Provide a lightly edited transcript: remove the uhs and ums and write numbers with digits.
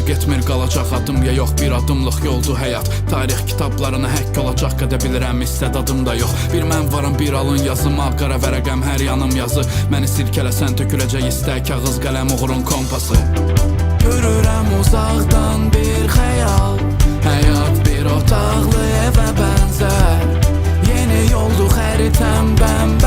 getmir qalacaq adım ya yox. Bir adımlıq yoldu həyat, tarix kitablarına həkk olacaq qədə bilirəm, istədadım da yox. Bir mən varam, bir alın yazım, al qara vərəqəm, hər yanım yazı. Məni silkələsən töküləcək istə, kağız qələm uğurun kompası. Görürəm uzaqdan bir xəyal, həyat bir otaqlı evə bənzər. Yeni yoldu xəritəm, bəm